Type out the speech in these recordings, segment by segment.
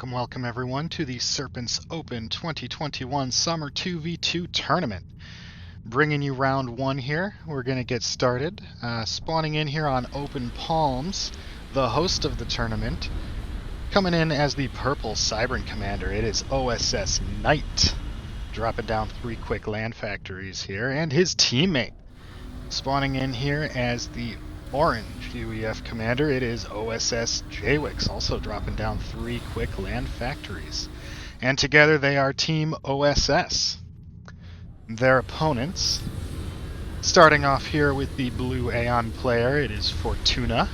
Welcome everyone to the Serpent's Open 2021 Summer 2v2 Tournament. Bringing you round one here. We're going to get started. Spawning in here on Open Palms, the host of the tournament. Coming in as the purple Cybran commander, it is OSS Nite. Dropping down 3 quick land factories here, and his teammate. Spawning in here as the orange UEF commander, it is OSS Jwix, also dropping down 3 quick land factories. And together they are Team OSS. Their opponents, starting off here with the blue Aeon player, it is Frotuna,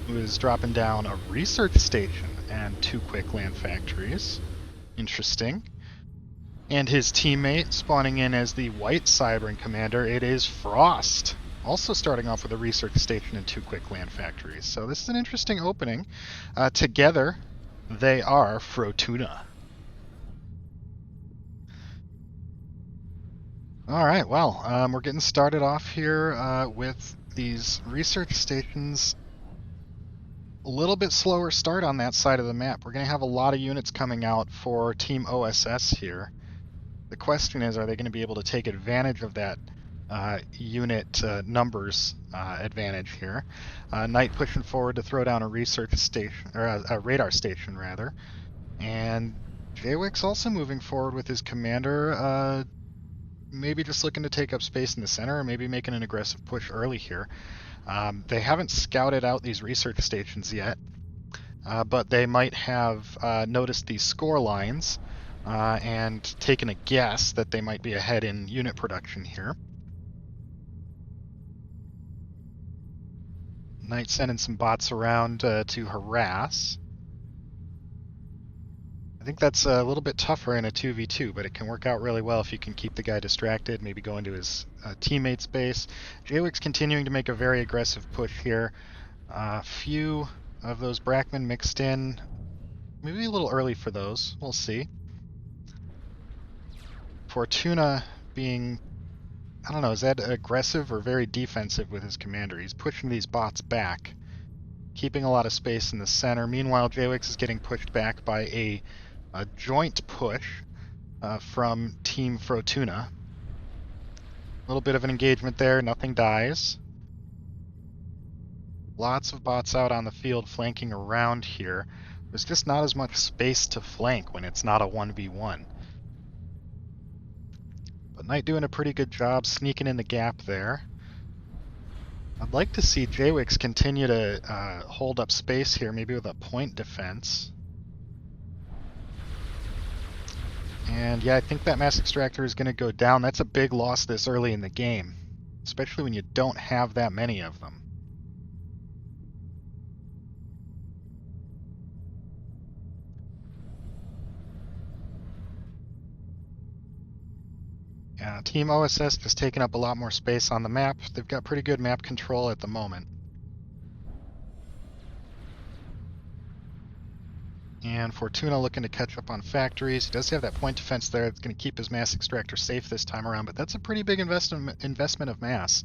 who is dropping down a research station and 2 quick land factories. Interesting. And his teammate, spawning in as the white Cybran commander, it is Frost. Also starting off with a research station and 2 quick land factories. So this is an interesting opening. Together, they are Frotuna. Alright, well, we're getting started off here with these research stations. A little bit slower start on that side of the map. We're going to have a lot of units coming out for Team OSS here. The question is, are they going to be able to take advantage of that unit numbers advantage here? Nite pushing forward to throw down a research station, or a radar station rather, and Jwix also moving forward with his commander, maybe just looking to take up space in the center, or maybe making an aggressive push early here. They haven't scouted out these research stations yet, but they might have noticed these score lines and taken a guess that they might be ahead in unit production here. Nite sending some bots around to harass. I think that's a little bit tougher in a 2v2, but it can work out really well if you can keep the guy distracted, maybe go into his teammate's base. Jwix continuing to make a very aggressive push here. A few of those Brackman mixed in. Maybe a little early for those. We'll see. Fortuna being, I don't know, is that aggressive or very defensive with his commander? He's pushing these bots back, keeping a lot of space in the center. Meanwhile, Jwix is getting pushed back by a joint push from Team Frotuna. A little bit of an engagement there, nothing dies. Lots of bots out on the field flanking around here. There's just not as much space to flank when it's not a 1v1. But Nite doing a pretty good job sneaking in the gap there. I'd like to see Jwix continue to hold up space here, maybe with a point defense. And yeah, I think that mass extractor is going to go down. That's a big loss this early in the game, especially when you don't have that many of them. Team OSS just taking up a lot more space on the map. They've got pretty good map control at the moment. And Fortuna looking to catch up on factories. He does have that point defense there. It's going to keep his mass extractor safe this time around, but that's a pretty big investment of mass.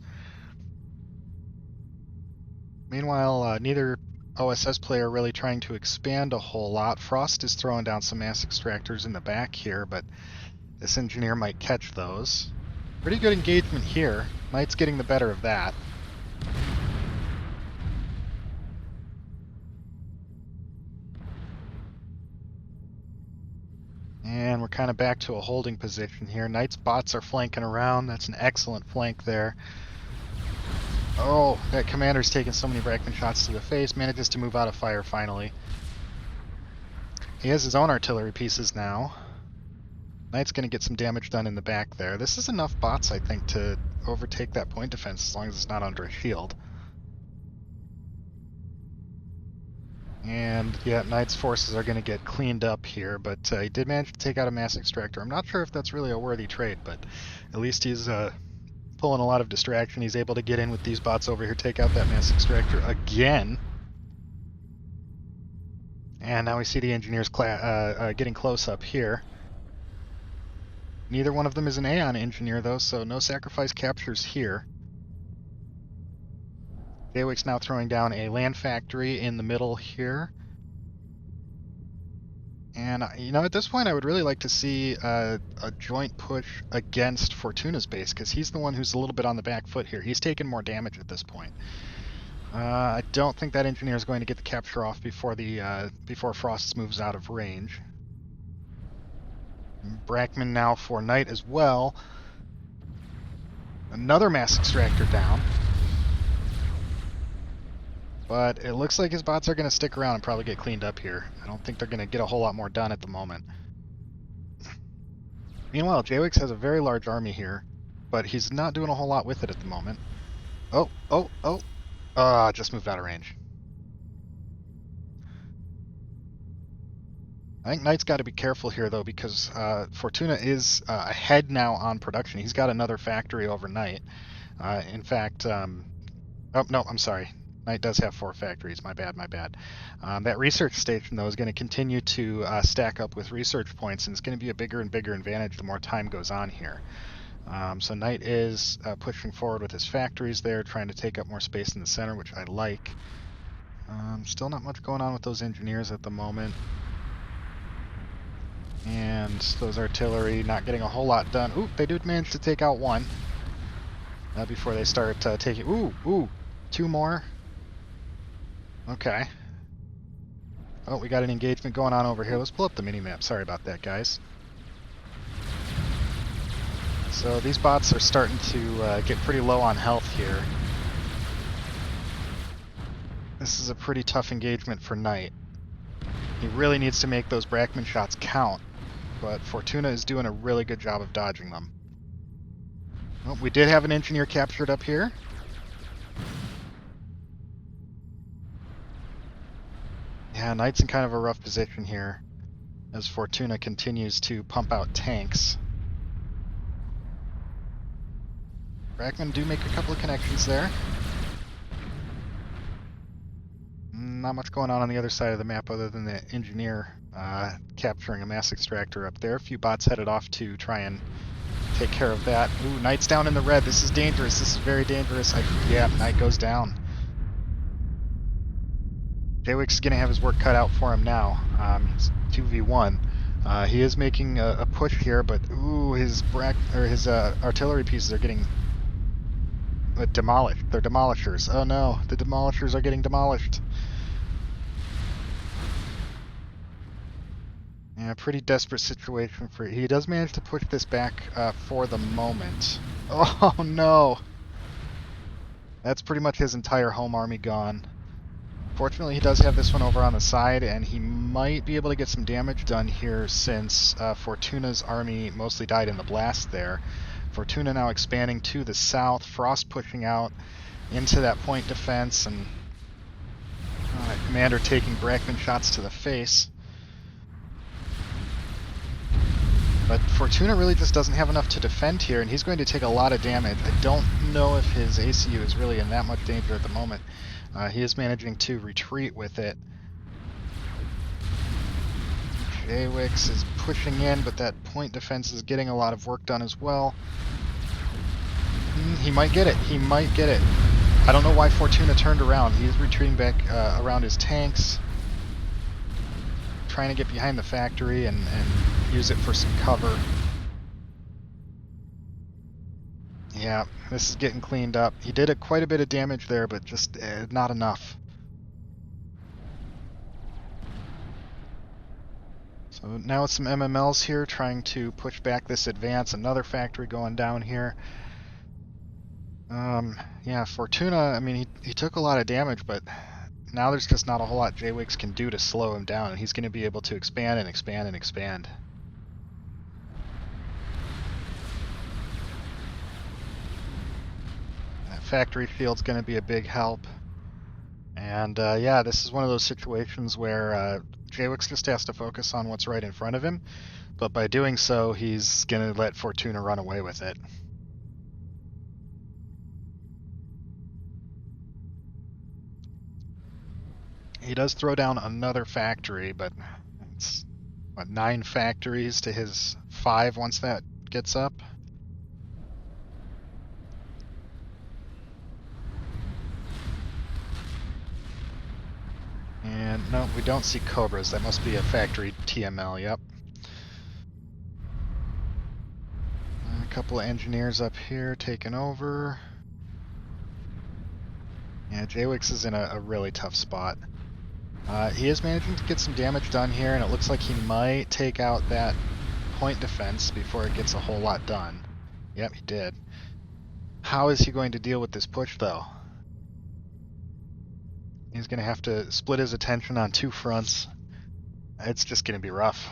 Meanwhile, neither OSS player really trying to expand a whole lot. Frost is throwing down some mass extractors in the back here, but this engineer might catch those. Pretty good engagement here. Nite's getting the better of that. And we're kind of back to a holding position here. Nite's bots are flanking around. That's an excellent flank there. Oh, that commander's taking so many Brackman shots to the face. Manages to move out of fire finally. He has his own artillery pieces now. Nite's going to get some damage done in the back there. This is enough bots, I think, to overtake that point defense as long as it's not under a shield. And yeah, Nite's forces are going to get cleaned up here, but he did manage to take out a mass extractor. I'm not sure if that's really a worthy trade, but at least he's pulling a lot of distraction. He's able to get in with these bots over here, take out that mass extractor again. And now we see the engineers getting close up here. Neither one of them is an Aeon engineer, though, so no sacrifice captures here. Jwix now throwing down a land factory in the middle here. And, at this point, I would really like to see a joint push against Fortuna's base, because he's the one who's a little bit on the back foot here. He's taken more damage at this point. I don't think that engineer is going to get the capture off before before Frost moves out of range. Brackman now for Nite as well. Another mass extractor down. But it looks like his bots are going to stick around and probably get cleaned up here. I don't think they're going to get a whole lot more done at the moment. Meanwhile, JWix has a very large army here, but he's not doing a whole lot with it at the moment. Oh. Just moved out of range. I think Nite's got to be careful here, though, because Fortuna is ahead now on production. He's got another factory overnight. In fact, oh, no, I'm sorry. Nite does have 4 factories. My bad. That research station, though, is going to continue to stack up with research points, and it's going to be a bigger and bigger advantage the more time goes on here. So Nite is pushing forward with his factories there, trying to take up more space in the center, which I like. Still not much going on with those engineers at the moment. And those artillery not getting a whole lot done. Ooh, they do manage to take out one. Before they start taking... Ooh, 2 more. Okay. Oh, we got an engagement going on over here. Let's pull up the minimap. Sorry about that, guys. So these bots are starting to get pretty low on health here. This is a pretty tough engagement for Nite. He really needs to make those Brackman shots count, but Fortuna is doing a really good job of dodging them. Well, we did have an engineer captured up here. Yeah, Nite's in kind of a rough position here as Fortuna continues to pump out tanks. Brackman do make a couple of connections there. Not much going on the other side of the map other than the engineer capturing a mass extractor up there. A few bots headed off to try and take care of that. Ooh, Nite's down in the red. This is dangerous. This is very dangerous. Yeah, Nite goes down. JWix is going to have his work cut out for him now. It's 2v1. He is making a push here, but ooh, his artillery pieces are getting demolished. They're demolishers. Oh no, the demolishers are getting demolished. Yeah, pretty desperate situation for... He does manage to push this back for the moment. Oh no! That's pretty much his entire home army gone. Fortunately, he does have this one over on the side, and he might be able to get some damage done here since Fortuna's army mostly died in the blast there. Fortuna now expanding to the south, Frost pushing out into that point defense, and Commander taking Brackman shots to the face. But Fortuna really just doesn't have enough to defend here, and he's going to take a lot of damage. I don't know if his ACU is really in that much danger at the moment. He is managing to retreat with it. JWix is pushing in, but that point defense is getting a lot of work done as well. He might get it. He might get it. I don't know why Fortuna turned around. He's retreating back around his tanks, trying to get behind the factory and use it for some cover. Yeah, this is getting cleaned up. He did quite a bit of damage there, but just not enough. So now it's some MMLs here trying to push back this advance. Another factory going down here. Yeah, Fortuna, I mean, he took a lot of damage, but now there's just not a whole lot JWix can do to slow him down, and he's going to be able to expand and expand and expand. That factory field's going to be a big help. And yeah, this is one of those situations where JWix just has to focus on what's right in front of him, but by doing so, he's going to let Fortuna run away with it. He does throw down another factory, but it's, what, 9 factories to his 5 once that gets up? And no, we don't see Cobras. That must be a factory TML, yep. A couple of engineers up here taking over. Yeah, JWix is in a really tough spot. He is managing to get some damage done here, and it looks like he might take out that point defense before it gets a whole lot done. Yep, he did. How is he going to deal with this push, though? He's going to have to split his attention on two fronts. It's just going to be rough.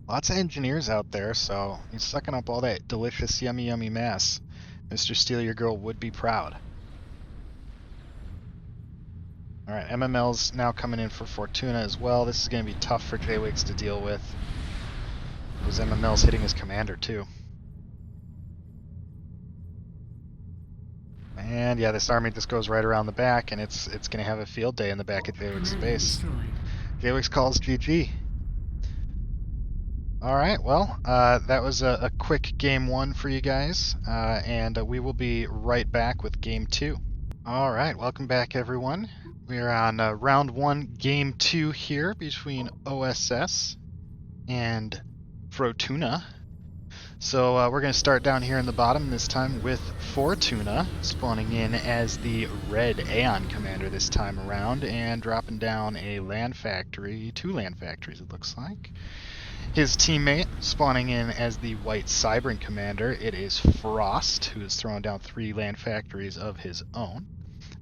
Lots of engineers out there, so he's sucking up all that delicious, yummy, yummy mass. Mr. Steal Your Girl would be proud. Alright, MML's now coming in for Frotuna as well. This is going to be tough for JWix to deal with. Because MML's hitting his commander, too. And yeah, this army just goes right around the back, and it's going to have a field day in the back of JWix's base. JWix calls GG. Alright, well, that was a quick game 1 for you guys, and we will be right back with game 2. Alright, welcome back everyone. We're on round 1, game 2 here between OSS and Frotuna. So we're going to start down here in the bottom, this time with Frotuna, spawning in as the red Aeon commander this time around, and dropping down a land factory, 2 land factories it looks like. His teammate spawning in as the white Cybran commander, it is Frost, who is throwing down 3 land factories of his own.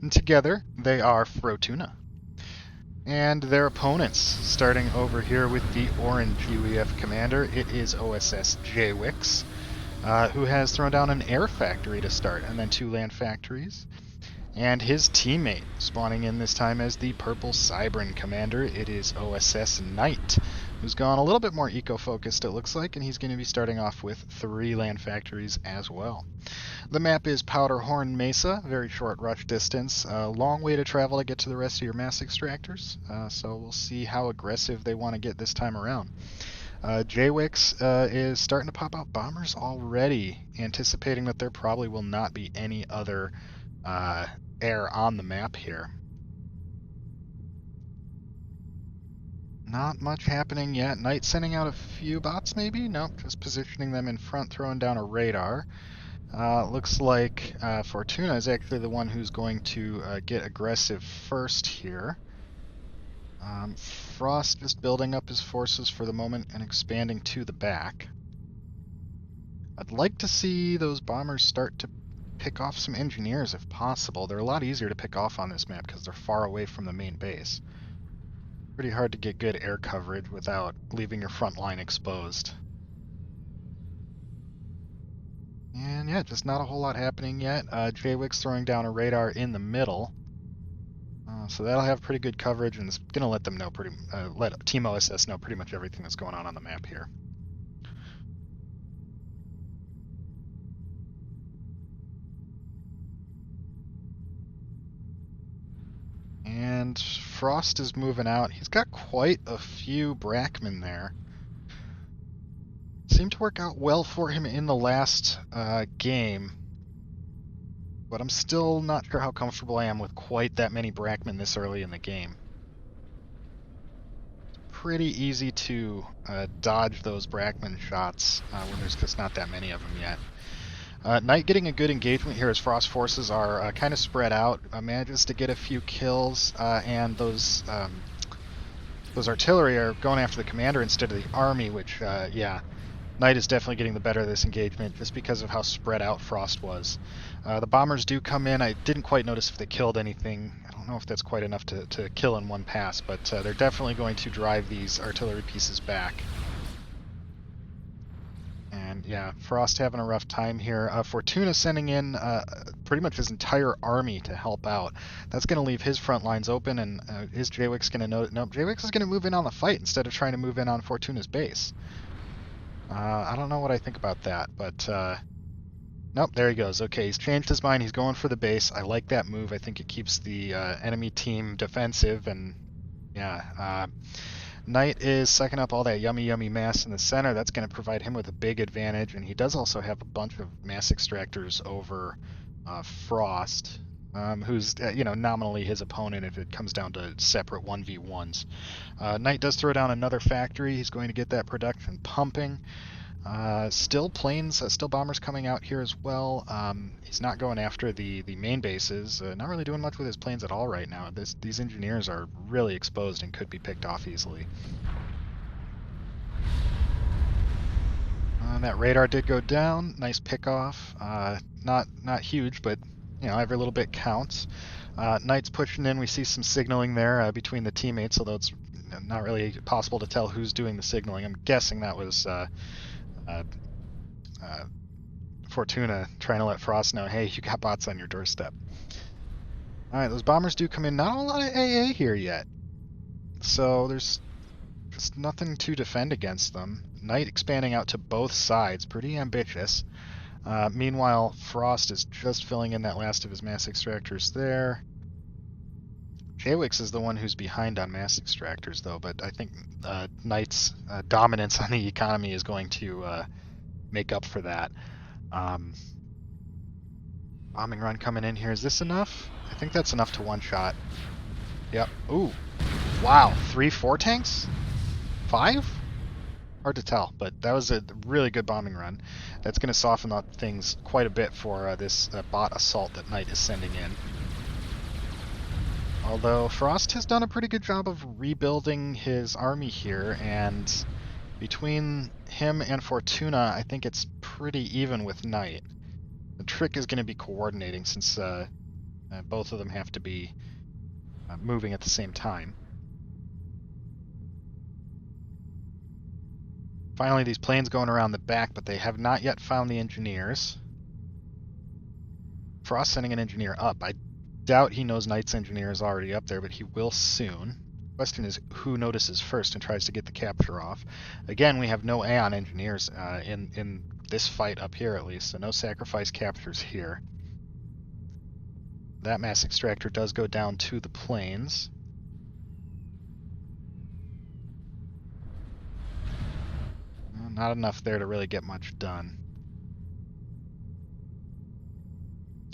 And together, they are Frotuna. And their opponents, starting over here with the orange UEF commander, it is OSS JWix, who has thrown down an air factory to start, and then 2 land factories. And his teammate, spawning in this time as the purple Cybran commander, it is OSS Nite, who's gone a little bit more eco-focused it looks like, and he's going to be starting off with 3 land factories as well. The map is Powderhorn Mesa, very short rush distance, a long way to travel to get to the rest of your mass extractors, so we'll see how aggressive they want to get this time around. JWix is starting to pop out bombers already, anticipating that there probably will not be any other air on the map here. Not much happening yet. Nite sending out a few bots maybe? Nope, just positioning them in front, throwing down a radar. Looks like Frotuna is actually the one who's going to get aggressive first here. Frost just building up his forces for the moment and expanding to the back. I'd like to see those bombers start to pick off some engineers if possible. They're a lot easier to pick off on this map because they're far away from the main base. Pretty hard to get good air coverage without leaving your front line exposed. And yeah, just not a whole lot happening yet. JWix throwing down a radar in the middle. So that'll have pretty good coverage, and it's going to let them know let Team OSS know pretty much everything that's going on the map here. And Frost is moving out. He's got quite a few Brackmen there. Seemed to work out well for him in the last game, but I'm still not sure how comfortable I am with quite that many Brackmen this early in the game. It's pretty easy to dodge those Brackmen shots when there's just not that many of them yet. Nite getting a good engagement here as Frost forces are kind of spread out, manages to get a few kills, and those artillery are going after the commander instead of the army, which, yeah, Nite is definitely getting the better of this engagement just because of how spread out Frost was. The bombers do come in. I didn't quite notice if they killed anything. I don't know if that's quite enough to kill in one pass, but they're definitely going to drive these artillery pieces back. And yeah, Frost having a rough time here. Frotuna sending in pretty much his entire army to help out. That's going to leave his front lines open, and is JWix going to know? No, JWix is going to move in on the fight instead of trying to move in on Fortuna's base. I don't know what I think about that, but nope, there he goes. Okay, he's changed his mind. He's going for the base. I like that move. I think it keeps the enemy team defensive, and yeah, Nite is sucking up all that yummy, yummy mass in the center. That's going to provide him with a big advantage, and he does also have a bunch of mass extractors over Frost, who's nominally his opponent if it comes down to separate 1v1s. Nite does throw down another factory. He's going to get that production pumping. Still planes, still bombers coming out here as well. He's not going after the main bases. Not really doing much with his planes at all right now. These engineers are really exposed and could be picked off easily. That radar did go down. Nice pickoff. Not huge, but every little bit counts. Nite's pushing in. We see some signaling there between the teammates, although it's not really possible to tell who's doing the signaling. I'm guessing that was Frotuna trying to let Frost know, hey, you got bots on your doorstep. All right, those bombers do come in. Not a lot of AA here yet, so there's just nothing to defend against them. Nite expanding out to both sides, pretty ambitious. Meanwhile, Frost is just filling in that last of his mass extractors there. Jawix is the one who's behind on mass extractors, though, but I think Nite's dominance on the economy is going to make up for that. Bombing run coming in here. Is this enough? I think that's enough to one-shot. Yep. Ooh. Wow. 3-4 tanks? 5? Hard to tell, but that was a really good bombing run. That's going to soften up things quite a bit for this bot assault that Nite is sending in. Although Frost has done a pretty good job of rebuilding his army here, and between him and Fortuna, I think it's pretty even with Nite. The trick is going to be coordinating, since both of them have to be moving at the same time. Finally, these planes going around the back, but they have not yet found the engineers. Frost sending an engineer up. I doubt he knows Nite's engineer is already up there, but he will soon. The question is who notices first and tries to get the capture off. Again, we have no Aeon engineers in this fight up here, at least, so no sacrifice captures here. That mass extractor does go down to the planes. Not enough there to really get much done.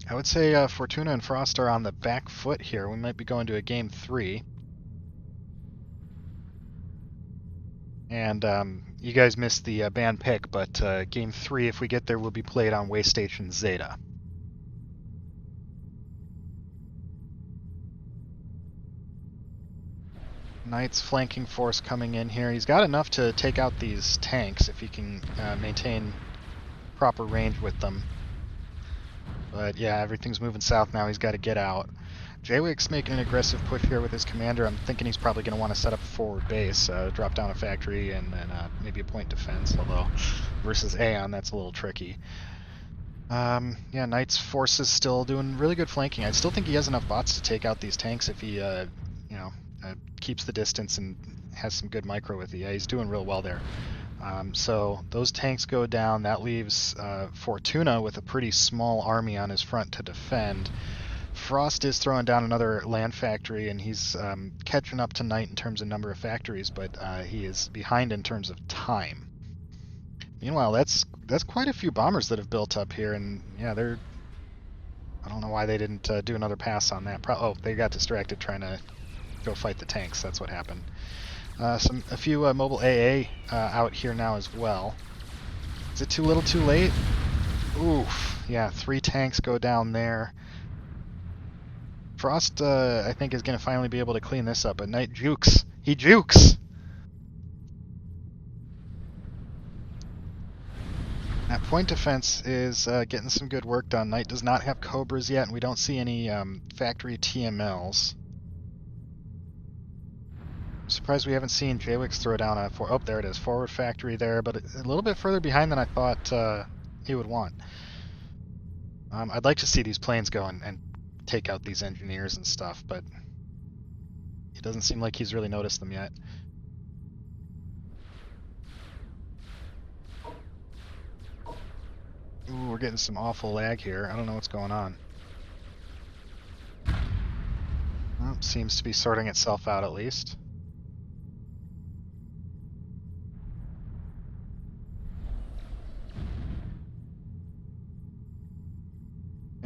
I would say Fortuna and Frost are on the back foot here. We might be going to a game 3. And you guys missed the band pick, but game 3, if we get there, will be played on Way Station Zeta. Nite's flanking force coming in here. He's got enough to take out these tanks if he can maintain proper range with them. But yeah, everything's moving south now. He's got to get out. Jawix making an aggressive push here with his commander. I'm thinking he's probably going to want to set up a forward base, drop down a factory, and then maybe a point defense, although versus Aeon, that's a little tricky. Yeah, Nite's force is still doing really good flanking. I still think he has enough bots to take out these tanks if he, keeps the distance and has some good micro with it. Yeah, he's doing real well there. So those tanks go down. That leaves Fortuna with a pretty small army on his front to defend. Frost is throwing down another land factory, and he's catching up to Nite in terms of number of factories, but he is behind in terms of time. Meanwhile, that's quite a few bombers that have built up here, and yeah, I don't know why they didn't do another pass on that. They got distracted trying to go fight the tanks. That's what happened. A few mobile AA out here now as well. Is it too little, too late? Oof. Yeah, 3 tanks go down there. Frost, I think, is going to finally be able to clean this up, but Nite jukes. He jukes! That point defense is getting some good work done. Nite does not have Cobras yet, and we don't see any factory TMLs. I'm surprised we haven't seen Jawix throw down oh, there it is, forward factory there, but a little bit further behind than I thought he would want. I'd like to see these planes go and take out these engineers and stuff, but it doesn't seem like he's really noticed them yet. Ooh, we're getting some awful lag here. I don't know what's going on. Well, seems to be sorting itself out at least.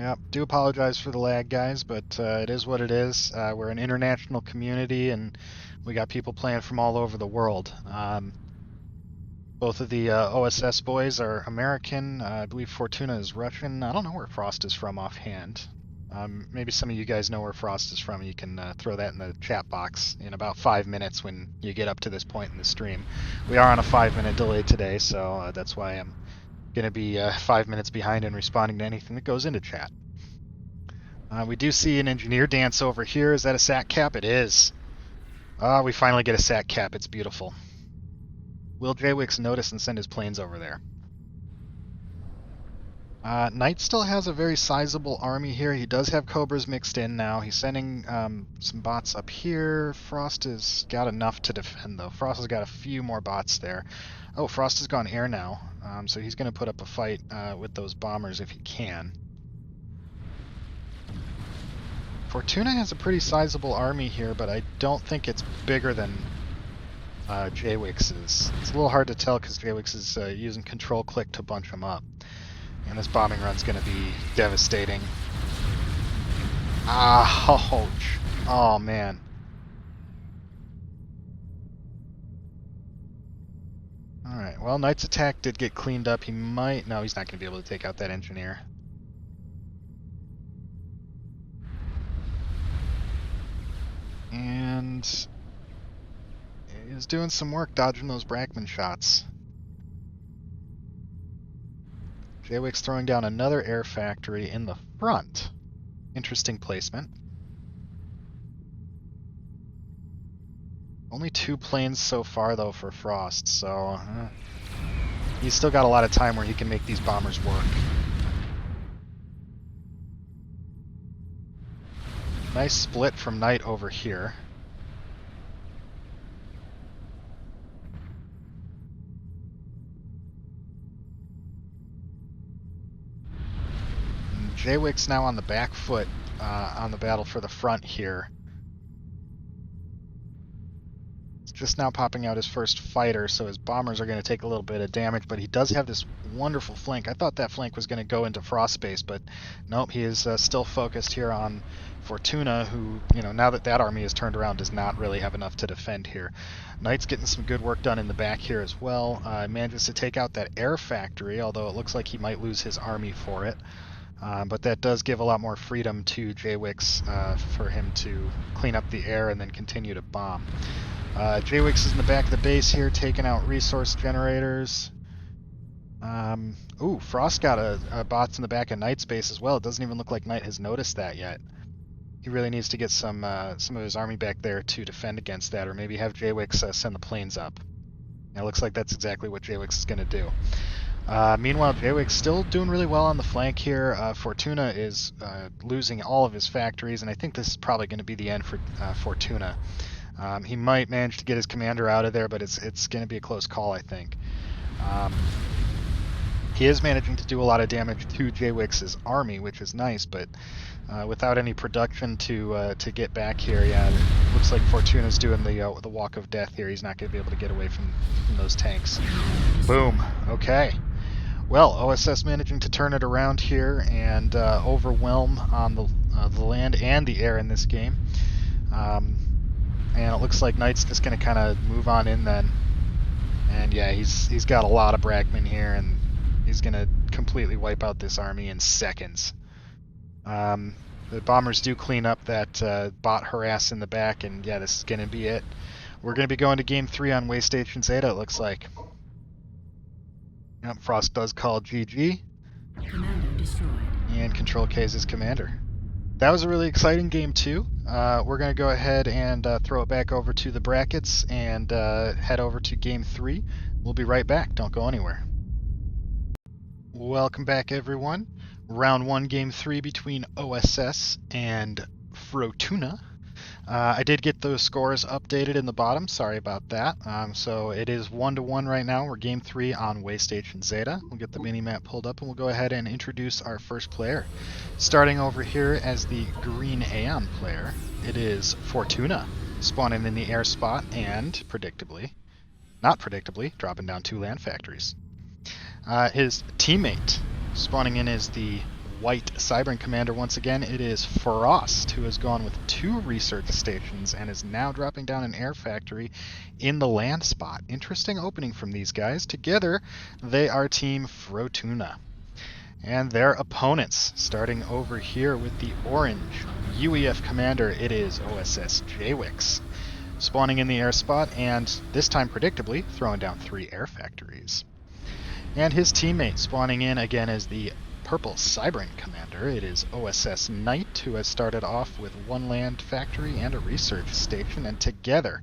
Yeah, do apologize for the lag, guys, but it is what it is. We're an international community, and we got people playing from all over the world. Both of the OSS boys are American. I believe Fortuna is Russian. I don't know where Frost is from offhand. Maybe some of you guys know where Frost is from. You can throw that in the chat box in about 5 minutes when you get up to this point in the stream. We are on a 5-minute delay today, so that's why I'm going to be 5 minutes behind in responding to anything that goes into chat. We do see an engineer dance over here. Is that a SAT cap? It is. We finally get a SAT cap. It's beautiful. Will JWix notice and send his planes over there? Nite still has a very sizable army here. He does have Cobras mixed in now. He's sending some bots up here. Frost has got enough to defend, though. Frost has got a few more bots there. Oh, Frost has gone air now, so he's going to put up a fight with those bombers if he can. Fortuna has a pretty sizable army here, but I don't think it's bigger than JWix's. It's a little hard to tell because JWix is using control-click to bunch them up. And this bombing run's going to be devastating. Ouch. Oh, man. Alright, well, Knight's attack did get cleaned up. He might... No, he's not going to be able to take out that engineer. And he's doing some work dodging those Brackman shots. JWix throwing down another air factory in the front. Interesting placement. Only 2 planes so far, though, for Frost, so he's still got a lot of time where he can make these bombers work. Nice split from Nite over here. JWix now on the back foot on the battle for the front here. He's just now popping out his first fighter, so his bombers are going to take a little bit of damage, but he does have this wonderful flank. I thought that flank was going to go into Frost space, but nope, he is still focused here on Fortuna, who, you know, now that that army is turned around, does not really have enough to defend here. Knight's getting some good work done in the back here as well. Manages to take out that air factory, although it looks like he might lose his army for it. But that does give a lot more freedom to JWix for him to clean up the air and then continue to bomb. JWix is in the back of the base here, taking out resource generators. Ooh, Frost got a bots in the back of Knight's base as well. It doesn't even look like Nite has noticed that yet. He really needs to get some of his army back there to defend against that, or maybe have JWix send the planes up. It looks like that's exactly what JWix is going to do. Meanwhile, JWix still doing really well on the flank here. Fortuna is losing all of his factories, and I think this is probably going to be the end for Fortuna. He might manage to get his commander out of there, but it's going to be a close call, I think. He is managing to do a lot of damage to JWix's army, which is nice, but without any production to get back here, yeah, it looks like Fortuna's doing the walk of death here. He's not going to be able to get away from those tanks. Boom. Okay. Well, OSS managing to turn it around here and overwhelm on the land and the air in this game. And it looks like Knight's just going to kind of move on in then. And yeah, he's got a lot of Brackman here, and he's going to completely wipe out this army in seconds. The bombers do clean up that bot harass in the back, and yeah, this is going to be it. We're going to be going to Game 3 on Waystation Zeta, it looks like. Yep, Frost does call GG. Commander destroyed. And Control K is his commander. That was a really exciting Game 2. We're going to go ahead and throw it back over to the brackets and head over to Game 3. We'll be right back. Don't go anywhere. Welcome back, everyone. Round 1, Game 3 between OSS and Frotuna. I did get those scores updated in the bottom. Sorry about that. So it is 1-1 right now. We're Game 3 on Waystation Zeta. We'll get the mini-map pulled up and we'll go ahead and introduce our first player. Starting over here as the green Aeon player, it is Fortuna, spawning in the air spot and, predictably, not predictably, dropping down 2 land factories. His teammate spawning in is the white Cybern commander once again. It is Frost, who has gone with 2 research stations and is now dropping down an air factory in the land spot. Interesting opening from these guys. Together, they are Team Frotuna. And their opponents, starting over here with the orange UEF commander, it is OSS Jwix, spawning in the air spot and, this time predictably, throwing down 3 air factories. And his teammate spawning in again as the purple Cybern commander, it is OSS Nite, who has started off with 1 land factory and a research station, and together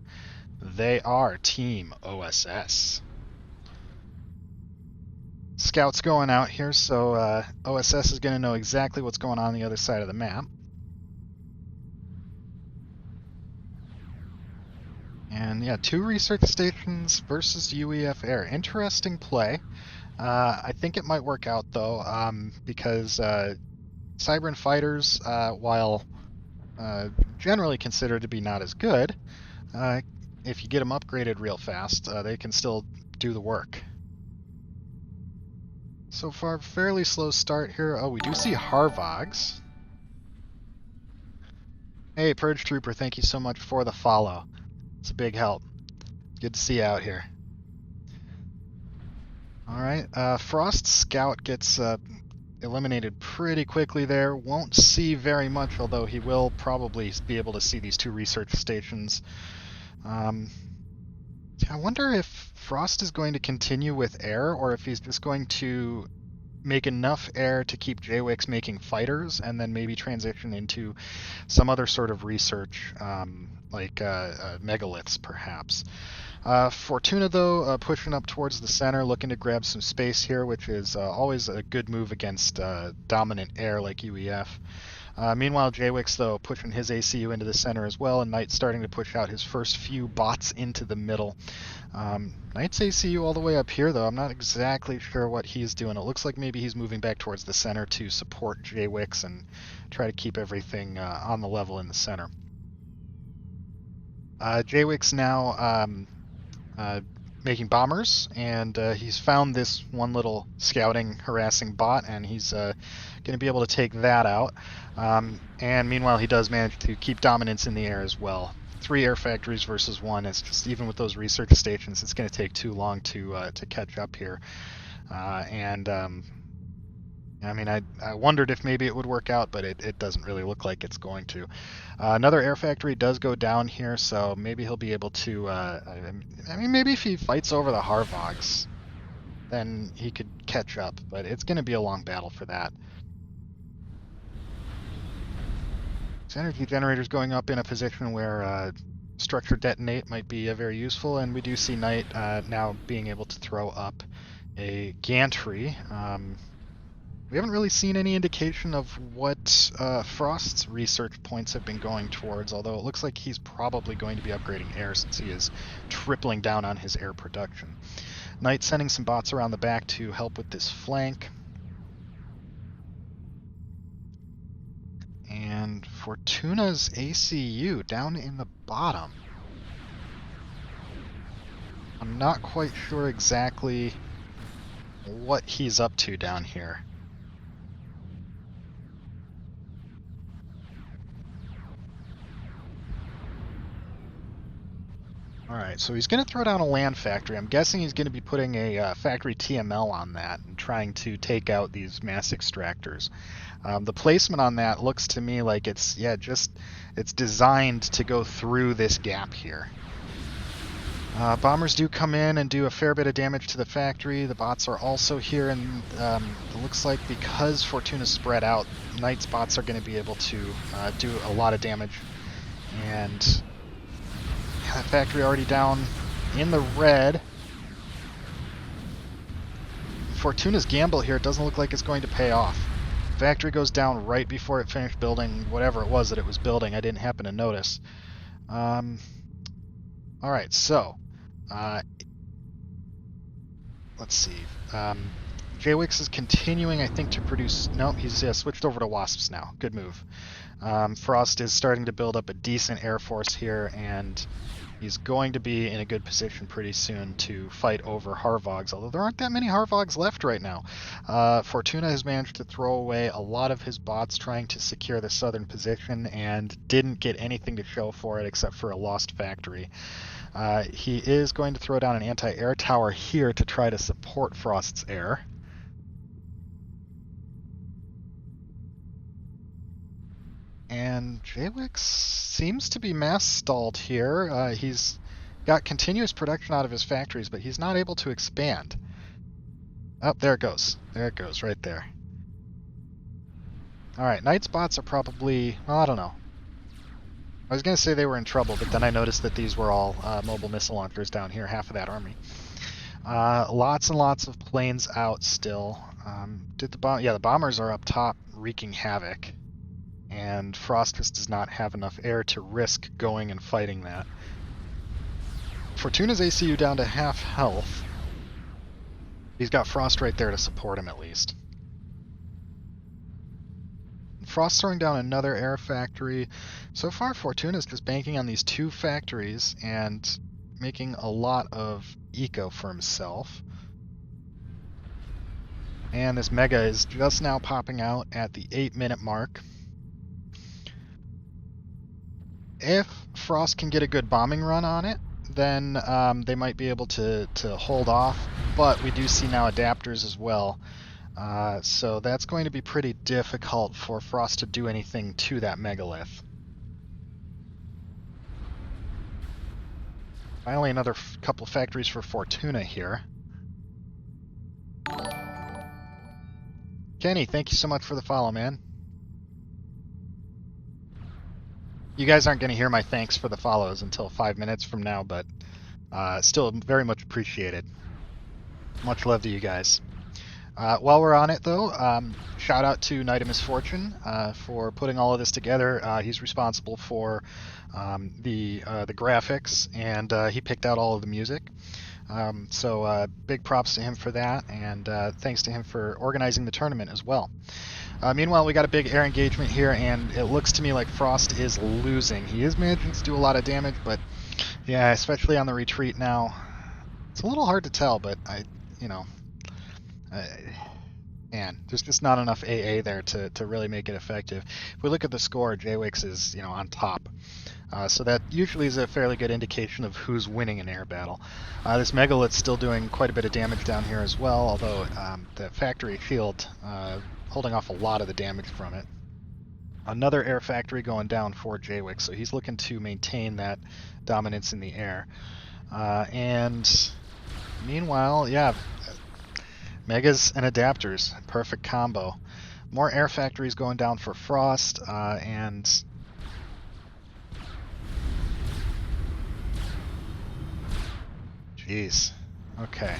they are Team OSS. Scouts going out here, so OSS is going to know exactly what's going on the other side of the map. And yeah, 2 research stations versus UEF air. Interesting play. I think it might work out though, because Cybern fighters, while generally considered to be not as good, if you get them upgraded real fast, they can still do the work. So far, fairly slow start here. Oh, we do see Harvogs. Hey, Purge Trooper, thank you so much for the follow. It's a big help. Good to see you out here. Alright, Frost Scout gets eliminated pretty quickly there. Won't see very much, although he will probably be able to see these 2 research stations. I wonder if Frost is going to continue with air, or if he's just going to make enough air to keep Jwix making fighters, and then maybe transition into some other sort of research, like megaliths, perhaps. Fortuna, though, pushing up towards the center, looking to grab some space here, which is always a good move against dominant air like UEF. Meanwhile, Jwix, though, pushing his ACU into the center as well, and Nite starting to push out his first few bots into the middle. Nite's ACU all the way up here, though. I'm not exactly sure what he's doing. It looks like maybe he's moving back towards the center to support Jwix and try to keep everything on the level in the center. Jwix now making bombers, and he's found this one little scouting, harassing bot, and he's going to be able to take that out. And meanwhile, he does manage to keep dominance in the air as well. 3 air factories versus 1. It's just, even with those research stations, it's going to take too long to catch up here. I mean, I wondered if maybe it would work out, but it doesn't really look like it's going to. Another air factory does go down here, so maybe he'll be able to... I mean, maybe if he fights over the Harvogs, then he could catch up, but it's going to be a long battle for that. So energy generators going up in a position where structure detonate might be very useful, and we do see Nite now being able to throw up a gantry. We haven't really seen any indication of what Frost's research points have been going towards, although it looks like he's probably going to be upgrading air since he is tripling down on his air production. Nite sending some bots around the back to help with this flank. And Fortuna's ACU down in the bottom. I'm not quite sure exactly what he's up to down here. Alright, so he's going to throw down a land factory. I'm guessing he's going to be putting a factory TML on that and trying to take out these mass extractors. The placement on that looks to me like it's designed to go through this gap here. Bombers do come in and do a fair bit of damage to the factory. The bots are also here, and it looks like because Fortuna's spread out, Nite's bots are going to be able to do a lot of damage. And that factory already down in the red. Fortuna's gamble here doesn't look like it's going to pay off. Factory goes down right before it finished building whatever it was that it was building. I didn't happen to notice. Alright, so let's see. Jwix is continuing, I think, to produce... No, he's switched over to Wasps now. Good move. Frost is starting to build up a decent air force here, and He's going to be in a good position pretty soon to fight over Harvogs, although there aren't that many Harvogs left right now. Frotuna has managed to throw away a lot of his bots trying to secure the southern position and didn't get anything to show for it except for a lost factory. He is going to throw down an anti-air tower here to try to support Frost's air. And Jawix seems to be mass stalled here. He's got continuous production out of his factories, but he's not able to expand. Oh, there it goes. There it goes, right there. Alright, Nite's bots are probably... well, I don't know. I was going to say they were in trouble, but then I noticed that these were all mobile missile launchers down here, half of that army. Lots and lots of planes out still. The bombers are up top wreaking havoc. And Frost just does not have enough air to risk going and fighting that. Fortuna's ACU down to half health. He's got Frost right there to support him at least. Frost throwing down another air factory. So far, Fortuna's just banking on these two factories and making a lot of eco for himself. And this Mega is just now popping out at the 8-minute mark. If Frost can get a good bombing run on it, then they might be able to hold off, but we do see now adapters as well, so that's going to be pretty difficult for Frost to do anything to that megalith. Finally, another couple factories for Fortuna here. Kenny, thank you so much for the follow, man. You guys aren't going to hear my thanks for the follows until 5 minutes from now, but still very much appreciated. Much love to you guys. While we're on it, though, shout out to Nite Misfortune for putting all of this together. He's responsible for the graphics, and he picked out all of the music. So big props to him for that, and thanks to him for organizing the tournament as well. Meanwhile, we got a big air engagement here, and it looks to me like Frost is losing. He is managing to do a lot of damage, but yeah, especially on the retreat now, it's a little hard to tell, but man, there's just not enough AA there to really make it effective. If we look at the score, Jawix is on top. So that usually is a fairly good indication of who's winning an air battle. This Megalith's still doing quite a bit of damage down here as well, although the factory shield holding off a lot of the damage from it. Another air factory going down for Jawix, so he's looking to maintain that dominance in the air. And meanwhile, yeah, Megas and adapters, perfect combo. More air factories going down for Frost, and jeez. Okay.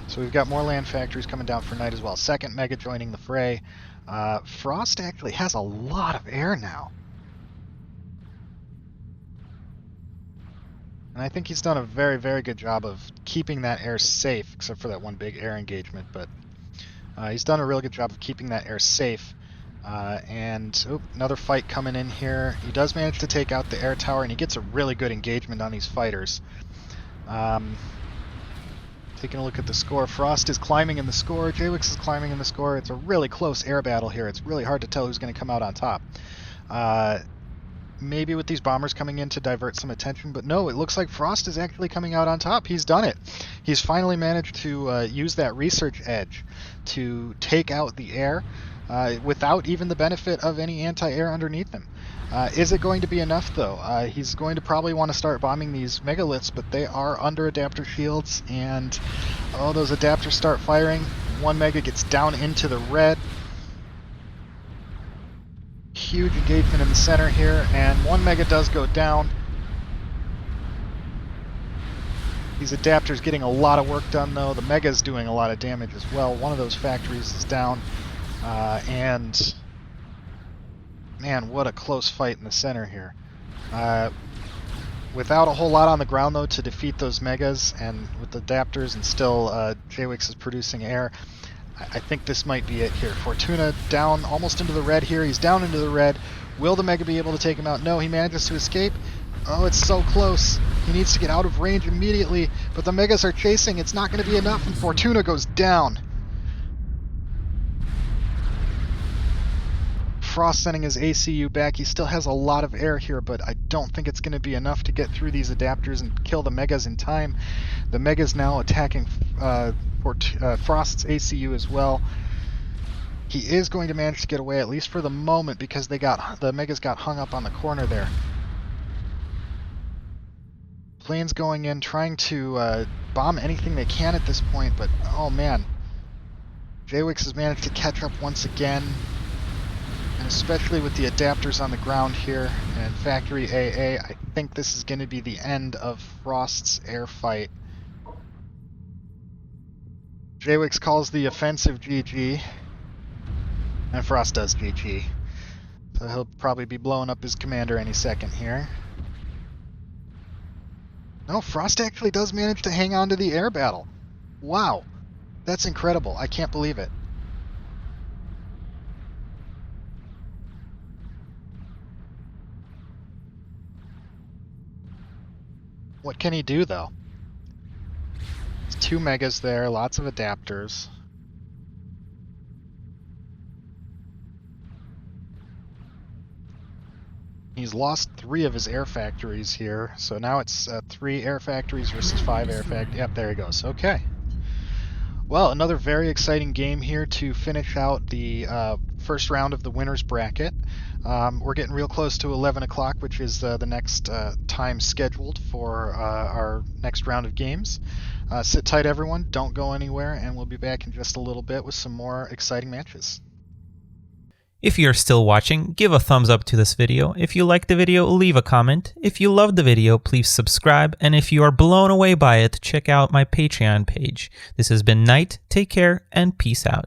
So we've got more land factories coming down for Nite as well. Second Mega joining the fray. Frost actually has a lot of air now. And I think he's done a very, very good job of keeping that air safe, except for that one big air engagement. But he's done a real good job of keeping that air safe. Another fight coming in here. He does manage to take out the air tower, and he gets a really good engagement on these fighters. Taking a look at the score, Frost is climbing in the score, Jawix is climbing in the score. It's a really close air battle here. It's really hard to tell who's going to come out on top. Maybe with these bombers coming in to divert some attention, but no, it looks like Frost is actually coming out on top. He's done it. He's finally managed to use that research edge to take out the air without even the benefit of any anti-air underneath him. Is it going to be enough, though? He's going to probably want to start bombing these megaliths, but they are under adapter shields, and those adapters start firing. One mega gets down into the red. Huge engagement in the center here, and one mega does go down. These adapters getting a lot of work done, though. The mega's doing a lot of damage as well. One of those factories is down, and man, what a close fight in the center here. Without a whole lot on the ground, though, to defeat those megas, and with the adapters, and still Jawix is producing air, I think this might be it here. Fortuna down almost into the red here. He's down into the red. Will the mega be able to take him out? No, he manages to escape. Oh, it's so close. He needs to get out of range immediately, but the Megas are chasing. It's not going to be enough, and Frotuna goes down. Frost sending his ACU back. He still has a lot of air here, but I don't think it's going to be enough to get through these adapters and kill the Megas in time. The Megas now attacking Frost's ACU as well. He is going to manage to get away, at least for the moment, because the Megas got hung up on the corner there. Planes going in, trying to bomb anything they can at this point, but oh man. JWix has managed to catch up once again, and especially with the adapters on the ground here and Factory AA, I think this is going to be the end of Frost's air fight. JWix calls the offensive GG, and Frost does GG. So he'll probably be blowing up his commander any second here. No, Frost actually does manage to hang on to the air battle. Wow, that's incredible. I can't believe it. What can he do, though? There's 2 Megas there, lots of adapters. He's lost 3 of his air factories here, so now it's 3 air factories versus 5 air factories. Yep, there he goes. Okay. Well, another very exciting game here to finish out the first round of the winner's bracket. We're getting real close to 11 o'clock, which is the next time scheduled for our next round of games. Sit tight, everyone. Don't go anywhere, and we'll be back in just a little bit with some more exciting matches. If you're still watching, give a thumbs up to this video. If you liked the video, leave a comment. If you loved the video, please subscribe. And if you are blown away by it, check out my Patreon page. This has been Nite. Take care and peace out.